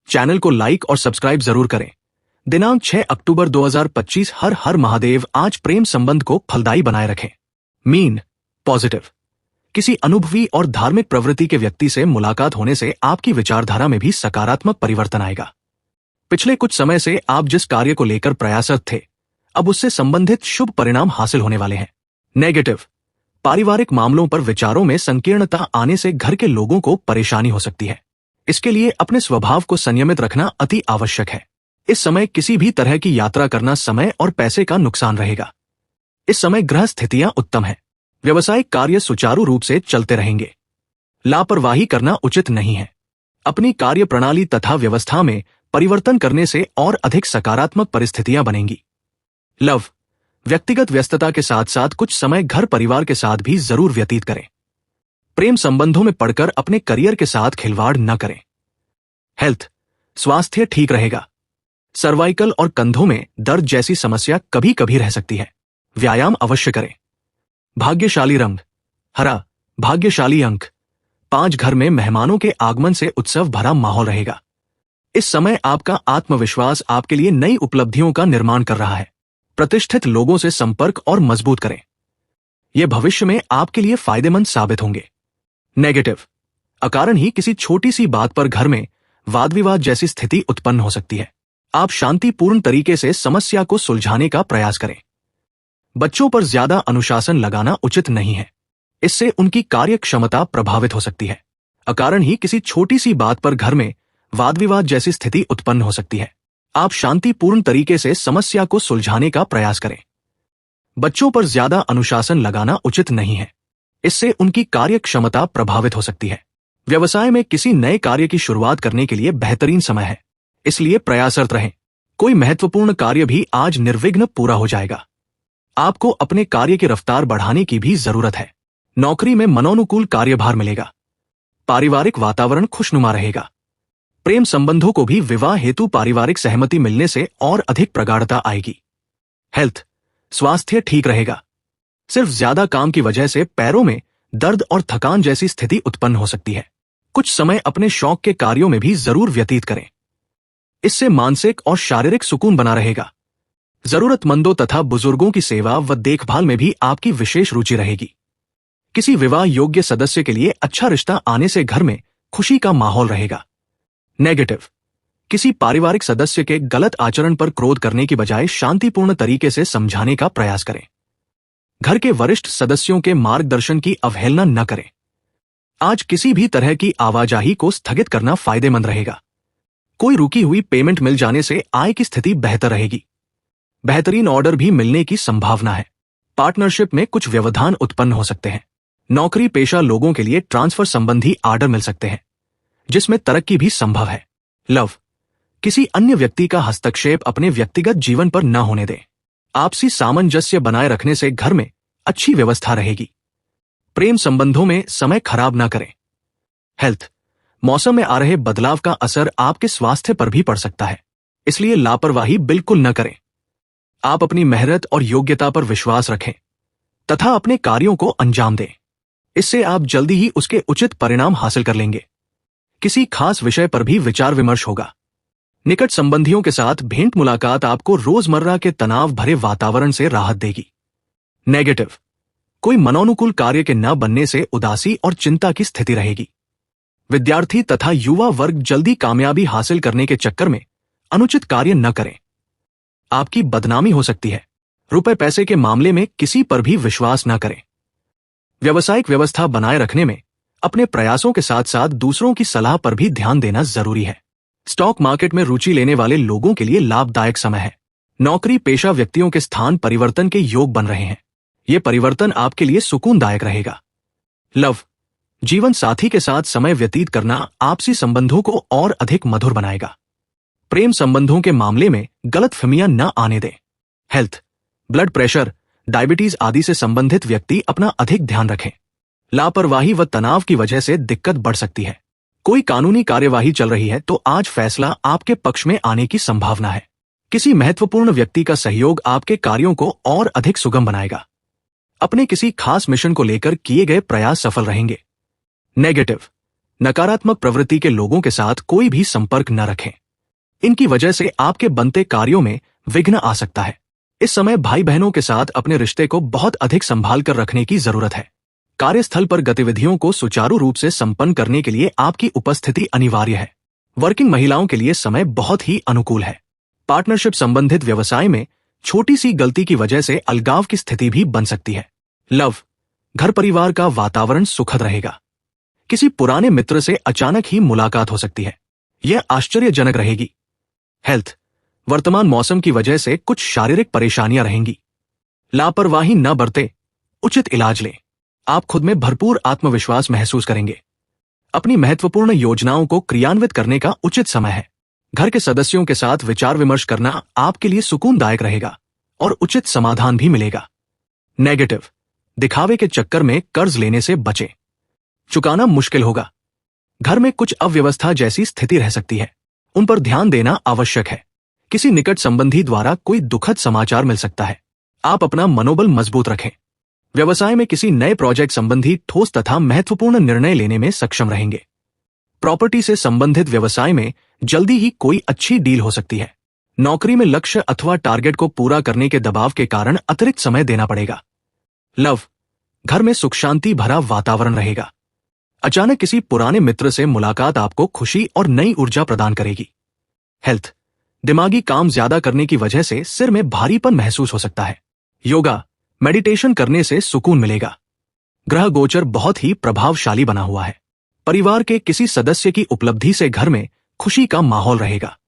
Channel को like और subscribe जरूर करें। दिनांक 6 अक्टूबर 2025। हर हर महादेव। आज प्रेम संबंध को फलदायी बनाए रखें। Mean positive. किसी अनुभवी और धार्मिक प्रवृत्ति के व्यक्ति से मुलाकात होने से आपकी विचारधारा में भी सकारात्मक परिवर्तन आएगा। पिछले कुछ समय से आप जिस कार्य को लेकर प्रयासरत थे, अब उससे संबंधित शुभ परिणाम हासिल होने वाले हैं। नेगेटिव। पारिवारिक मामलों पर विचारों में संकीर्णता आने से घर के लोगों को परेशानी हो सकती है। इसके लिए अपने स्वभाव को संयमित रखना अति आवश्यक है। इस समय किसी भी तरह की यात्रा करना समय और पैसे का नुकसान रहेगा। इस समय ग्रह स्थितियां उत्तम है। व्यवसायिक कार्य सुचारू रूप से चलते रहेंगे। लापरवाही करना उचित नहीं है। अपनी कार्य प्रणाली तथा व्यवस्था में परिवर्तन करने से और अधिक सकारात्मक परिस्थितियां बनेंगी। लव। व्यक्तिगत व्यस्तता के साथ साथ कुछ समय घर परिवार के साथ भी जरूर व्यतीत करें। प्रेम संबंधों में पड़कर अपने करियर के साथ खिलवाड़ न करें। हेल्थ। स्वास्थ्य ठीक रहेगा। सर्वाइकल और कंधों में दर्द जैसी समस्या कभी कभी रह सकती है। व्यायाम अवश्य करें। भाग्यशाली रंग हरा। भाग्यशाली अंक 5। घर में मेहमानों के आगमन से उत्सव भरा माहौल रहेगा। इस समय आपका आत्मविश्वास आपके लिए नई उपलब्धियों का निर्माण कर रहा है। प्रतिष्ठित लोगों से संपर्क और मजबूत करें। यह भविष्य में आपके लिए फायदेमंद साबित होंगे। नेगेटिव। अकारण ही किसी छोटी सी बात पर घर में वाद विवाद जैसी स्थिति उत्पन्न हो सकती है। आप शांतिपूर्ण तरीके से समस्या को सुलझाने का प्रयास करें। बच्चों पर ज्यादा अनुशासन लगाना उचित नहीं है। इससे उनकी कार्य क्षमता प्रभावित हो सकती है। अकारण ही किसी छोटी सी बात पर घर में वाद विवाद जैसी स्थिति उत्पन्न हो सकती है। आप शांतिपूर्ण तरीके से समस्या को सुलझाने का प्रयास करें। बच्चों पर ज्यादा अनुशासन लगाना उचित नहीं है। इससे उनकी कार्य क्षमता प्रभावित हो सकती है। व्यवसाय में किसी नए कार्य की शुरुआत करने के लिए बेहतरीन समय है, इसलिए प्रयासरत रहें। कोई महत्वपूर्ण कार्य भी आज निर्विघ्न पूरा हो जाएगा। आपको अपने कार्य की रफ्तार बढ़ाने की भी जरूरत है। नौकरी में मनोनुकूल कार्यभार मिलेगा। पारिवारिक वातावरण खुशनुमा रहेगा। प्रेम संबंधों को भी विवाह हेतु पारिवारिक सहमति मिलने से और अधिक प्रगाढ़ता आएगी। हेल्थ। स्वास्थ्य ठीक रहेगा। सिर्फ ज्यादा काम की वजह से पैरों में दर्द और थकान जैसी स्थिति उत्पन्न हो सकती है। कुछ समय अपने शौक के कार्यों में भी जरूर व्यतीत करें। इससे मानसिक और शारीरिक सुकून बना रहेगा। जरूरतमंदों तथा बुजुर्गों की सेवा व देखभाल में भी आपकी विशेष रुचि रहेगी। किसी विवाह योग्य सदस्य के लिए अच्छा रिश्ता आने से घर में खुशी का माहौल रहेगा। नेगेटिव। किसी पारिवारिक सदस्य के गलत आचरण पर क्रोध करने की बजाय शांतिपूर्ण तरीके से समझाने का प्रयास करें। घर के वरिष्ठ सदस्यों के मार्गदर्शन की अवहेलना न करें। आज किसी भी तरह की आवाजाही को स्थगित करना फायदेमंद रहेगा। कोई रुकी हुई पेमेंट मिल जाने से आय की स्थिति बेहतर रहेगी। बेहतरीन ऑर्डर भी मिलने की संभावना है। पार्टनरशिप में कुछ व्यवधान उत्पन्न हो सकते हैं। नौकरी पेशा लोगों के लिए ट्रांसफर संबंधी ऑर्डर मिल सकते हैं, जिसमें तरक्की भी संभव है। लव। किसी अन्य व्यक्ति का हस्तक्षेप अपने व्यक्तिगत जीवन पर न होने दें। आपसी सामंजस्य बनाए रखने से घर में अच्छी व्यवस्था रहेगी। प्रेम संबंधों में समय खराब ना करें। हेल्थ। मौसम में आ रहे बदलाव का असर आपके स्वास्थ्य पर भी पड़ सकता है, इसलिए लापरवाही बिल्कुल न करें। आप अपनी मेहनत और योग्यता पर विश्वास रखें तथा अपने कार्यों को अंजाम दें। इससे आप जल्दी ही उसके उचित परिणाम हासिल कर लेंगे। किसी खास विषय पर भी विचार विमर्श होगा। निकट संबंधियों के साथ भेंट मुलाकात आपको रोजमर्रा के तनाव भरे वातावरण से राहत देगी। नेगेटिव। कोई मनोनुकूल कार्य के न बनने से उदासी और चिंता की स्थिति रहेगी। विद्यार्थी तथा युवा वर्ग जल्दी कामयाबी हासिल करने के चक्कर में अनुचित कार्य न करें। आपकी बदनामी हो सकती है। रुपए पैसे के मामले में किसी पर भी विश्वास न करें। व्यावसायिक व्यवस्था बनाए रखने में अपने प्रयासों के साथ साथ दूसरों की सलाह पर भी ध्यान देना जरूरी है। स्टॉक मार्केट में रुचि लेने वाले लोगों के लिए लाभदायक समय है। नौकरी पेशा व्यक्तियों के स्थान परिवर्तन के योग बन रहे हैं। ये परिवर्तन आपके लिए सुकूनदायक रहेगा। लव। जीवन साथी के साथ समय व्यतीत करना आपसी संबंधों को और अधिक मधुर बनाएगा। प्रेम संबंधों के मामले में गलतफहमियां न आने दें। हेल्थ। ब्लड प्रेशर, डायबिटीज आदि से संबंधित व्यक्ति अपना अधिक ध्यान रखें। लापरवाही व तनाव की वजह से दिक्कत बढ़ सकती है। कोई कानूनी कार्यवाही चल रही है तो आज फैसला आपके पक्ष में आने की संभावना है। किसी महत्वपूर्ण व्यक्ति का सहयोग आपके कार्यों को और अधिक सुगम बनाएगा। अपने किसी खास मिशन को लेकर किए गए प्रयास सफल रहेंगे। नेगेटिव। नकारात्मक प्रवृत्ति के लोगों के साथ कोई भी संपर्क न रखें। इनकी वजह से आपके बनते कार्यों में विघ्न आ सकता है। इस समय भाई बहनों के साथ अपने रिश्ते को बहुत अधिक संभाल कर रखने की जरूरत है। कार्यस्थल पर गतिविधियों को सुचारू रूप से संपन्न करने के लिए आपकी उपस्थिति अनिवार्य है। वर्किंग महिलाओं के लिए समय बहुत ही अनुकूल है। पार्टनरशिप संबंधित व्यवसाय में छोटी सी गलती की वजह से अलगाव की स्थिति भी बन सकती है। लव, घर परिवार का वातावरण सुखद रहेगा। किसी पुराने मित्र से अचानक ही मुलाकात हो सकती है, यह आश्चर्यजनक रहेगी। हेल्थ, वर्तमान मौसम की वजह से कुछ शारीरिक परेशानियां रहेंगी। लापरवाही न बरतें, उचित इलाज लें। आप खुद में भरपूर आत्मविश्वास महसूस करेंगे। अपनी महत्वपूर्ण योजनाओं को क्रियान्वित करने का उचित समय है। घर के सदस्यों के साथ विचार विमर्श करना आपके लिए सुकूनदायक रहेगा और उचित समाधान भी मिलेगा। नेगेटिव, दिखावे के चक्कर में कर्ज लेने से बचें। चुकाना मुश्किल होगा। घर में कुछ अव्यवस्था जैसी स्थिति रह सकती है, उन पर ध्यान देना आवश्यक है। किसी निकट संबंधी द्वारा कोई दुखद समाचार मिल सकता है। आप अपना मनोबल मजबूत रखें। व्यवसाय में किसी नए प्रोजेक्ट संबंधी ठोस तथा महत्वपूर्ण निर्णय लेने में सक्षम रहेंगे। प्रॉपर्टी से संबंधित व्यवसाय में जल्दी ही कोई अच्छी डील हो सकती है। नौकरी में लक्ष्य अथवा टारगेट को पूरा करने के दबाव के कारण अतिरिक्त समय देना पड़ेगा। लव, घर में सुख शांति भरा वातावरण रहेगा। अचानक किसी पुराने मित्र से मुलाकात आपको खुशी और नई ऊर्जा प्रदान करेगी। हेल्थ, दिमागी काम ज्यादा करने की वजह से सिर में भारीपन महसूस हो सकता है। योगा, मेडिटेशन करने से सुकून मिलेगा। ग्रह गोचर बहुत ही प्रभावशाली बना हुआ है। परिवार के किसी सदस्य की उपलब्धि से घर में खुशी का माहौल रहेगा।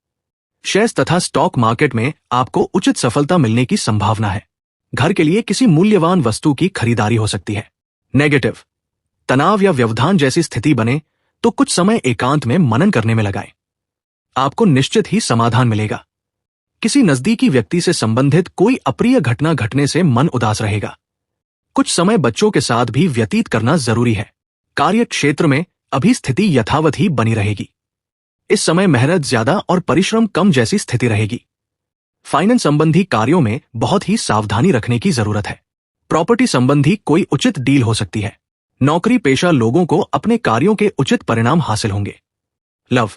शेयर्स तथा स्टॉक मार्केट में आपको उचित सफलता मिलने की संभावना है। घर के लिए किसी मूल्यवान वस्तु की खरीदारी हो सकती है। नेगेटिव, तनाव या व्यवधान जैसी स्थिति बने तो कुछ समय एकांत में मनन करने में लगाएं। आपको निश्चित ही समाधान मिलेगा। किसी नजदीकी व्यक्ति से संबंधित कोई अप्रिय घटना घटने से मन उदास रहेगा। कुछ समय बच्चों के साथ भी व्यतीत करना जरूरी है। कार्य क्षेत्र में अभी स्थिति यथावत ही बनी रहेगी। इस समय मेहनत ज्यादा और परिश्रम कम जैसी स्थिति रहेगी। फाइनेंस संबंधी कार्यों में बहुत ही सावधानी रखने की जरूरत है। प्रॉपर्टी संबंधी कोई उचित डील हो सकती है। नौकरी पेशा लोगों को अपने कार्यों के उचित परिणाम हासिल होंगे। लव,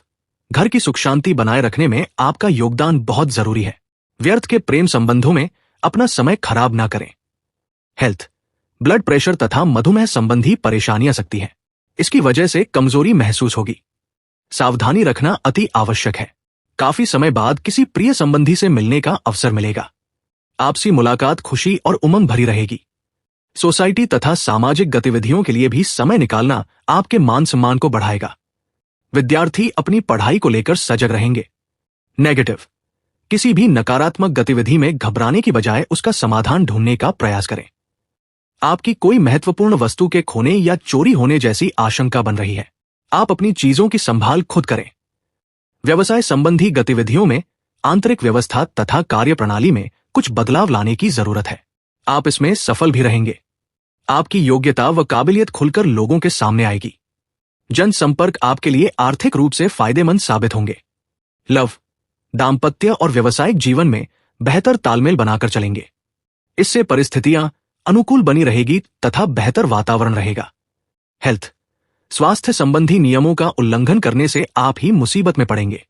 घर की सुख शांति बनाए रखने में आपका योगदान बहुत जरूरी है। व्यर्थ के प्रेम संबंधों में अपना समय खराब ना करें। हेल्थ, ब्लड प्रेशर तथा मधुमेह संबंधी परेशानियां आ सकती हैं। इसकी वजह से कमजोरी महसूस होगी। सावधानी रखना अति आवश्यक है। काफी समय बाद किसी प्रिय संबंधी से मिलने का अवसर मिलेगा। आपसी मुलाकात खुशी और उमंग भरी रहेगी। सोसाइटी तथा सामाजिक गतिविधियों के लिए भी समय निकालना आपके मान सम्मान को बढ़ाएगा। विद्यार्थी अपनी पढ़ाई को लेकर सजग रहेंगे। नेगेटिव, किसी भी नकारात्मक गतिविधि में घबराने की बजाय उसका समाधान ढूंढने का प्रयास करें। आपकी कोई महत्वपूर्ण वस्तु के खोने या चोरी होने जैसी आशंका बन रही है। आप अपनी चीजों की संभाल खुद करें। व्यवसाय संबंधी गतिविधियों में आंतरिक व्यवस्था तथा कार्यप्रणाली में कुछ बदलाव लाने की जरूरत है। आप इसमें सफल भी रहेंगे। आपकी योग्यता व काबिलियत खुलकर लोगों के सामने आएगी। जनसंपर्क आपके लिए आर्थिक रूप से फायदेमंद साबित होंगे। लव, दाम्पत्य और व्यवसायिक जीवन में बेहतर तालमेल बनाकर चलेंगे। इससे परिस्थितियां अनुकूल बनी रहेगी तथा बेहतर वातावरण रहेगा। हेल्थ, स्वास्थ्य संबंधी नियमों का उल्लंघन करने से आप ही मुसीबत में पड़ेंगे।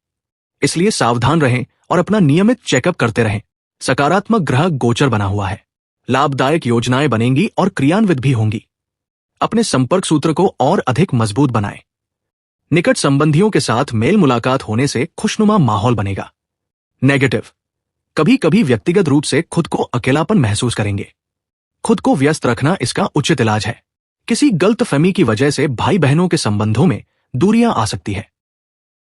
इसलिए सावधान रहें और अपना नियमित चेकअप करते रहें। सकारात्मक ग्रह गोचर बना हुआ है। लाभदायक योजनाएं बनेंगी और क्रियान्वित भी होंगी। अपने संपर्क सूत्र को और अधिक मजबूत बनाएं। निकट संबंधियों के साथ मेल मुलाकात होने से खुशनुमा माहौल बनेगा। नेगेटिव, कभी कभी व्यक्तिगत रूप से खुद को अकेलापन महसूस करेंगे। खुद को व्यस्त रखना इसका उचित इलाज है। किसी गलतफहमी की वजह से भाई बहनों के संबंधों में दूरियां आ सकती है।